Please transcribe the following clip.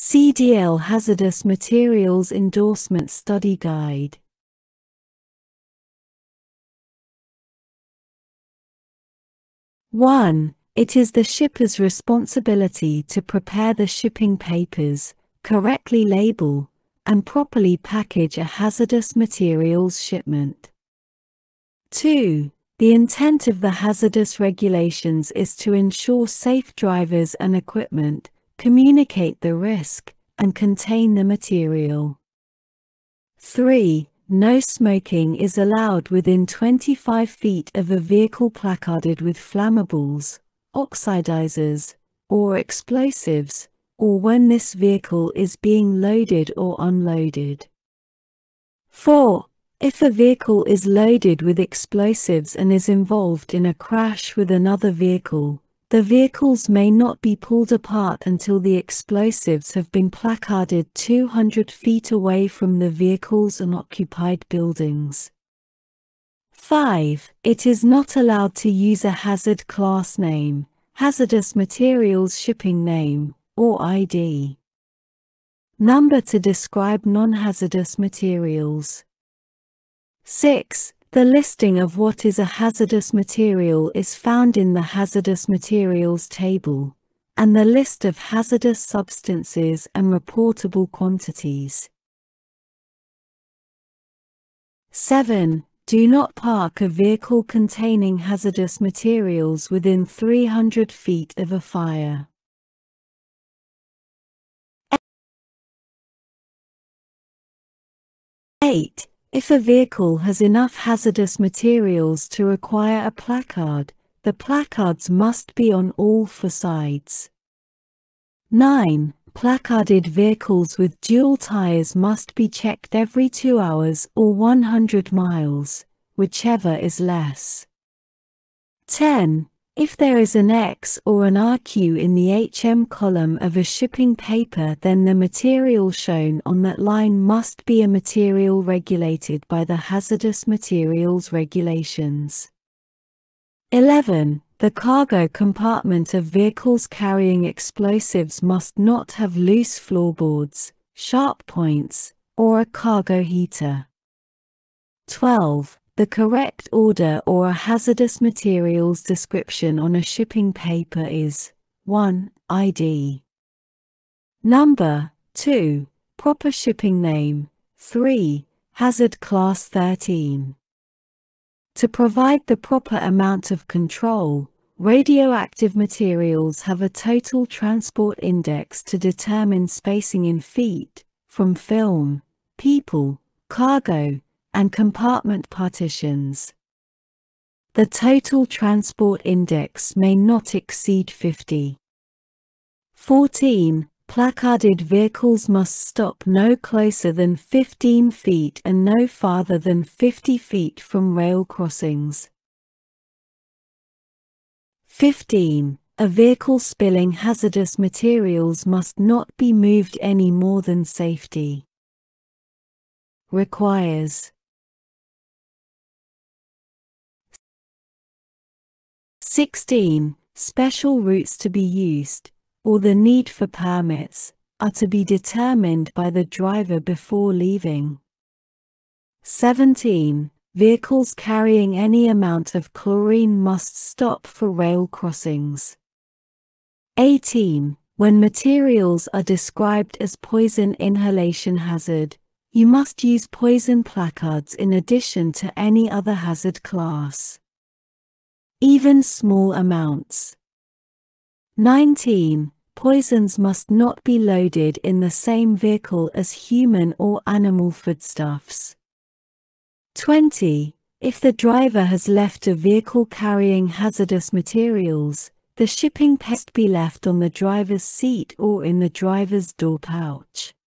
Cdl Hazardous Materials Endorsement Study Guide. (1) It is the shipper's responsibility to prepare the shipping papers, correctly label, and properly package a hazardous materials shipment. 2. The intent of the hazardous regulations is to ensure safe drivers and equipment, communicate the risk, and contain the material. 3. No smoking is allowed within 25 feet of a vehicle placarded with flammables, oxidizers, or explosives, or when this vehicle is being loaded or unloaded. 4. If a vehicle is loaded with explosives and is involved in a crash with another vehicle, the vehicles may not be pulled apart until the explosives have been placarded 200 feet away from the vehicles and occupied buildings. 5. It is not allowed to use a hazard class name, hazardous materials shipping name, or ID number to describe non-hazardous materials. 6. The listing of what is a hazardous material is found in the Hazardous Materials Table, and the list of hazardous substances and reportable quantities. 7. Do not park a vehicle containing hazardous materials within 300 feet of a fire. 8. If a vehicle has enough hazardous materials to require a placard, the placards must be on all four sides. 9. Placarded vehicles with dual tires must be checked every 2 hours or 100 miles, whichever is less. 10. If there is an X or an RQ in the HM column of a shipping paper, then the material shown on that line must be a material regulated by the Hazardous Materials Regulations. 11. The cargo compartment of vehicles carrying explosives must not have loose floorboards, sharp points, or a cargo heater. 12. The correct order or a hazardous materials description on a shipping paper is 1. ID number, 2. Proper shipping name, 3. Hazard class 13. To provide the proper amount of control, radioactive materials have a total transport index to determine spacing in feet, from film, people, cargo, and compartment partitions. The total transport index may not exceed 50. 14. Placarded vehicles must stop no closer than 15 feet and no farther than 50 feet from rail crossings. 15. A vehicle spilling hazardous materials must not be moved any more than safety requires. 16. Special routes to be used, or the need for permits, are to be determined by the driver before leaving. 17. Vehicles carrying any amount of chlorine must stop for rail crossings. 18. When materials are described as poison inhalation hazard, you must use poison placards in addition to any other hazard class, even small amounts. 19. Poisons must not be loaded in the same vehicle as human or animal foodstuffs. 20. If the driver has left a vehicle carrying hazardous materials, the shipping paper must be left on the driver's seat or in the driver's door pouch.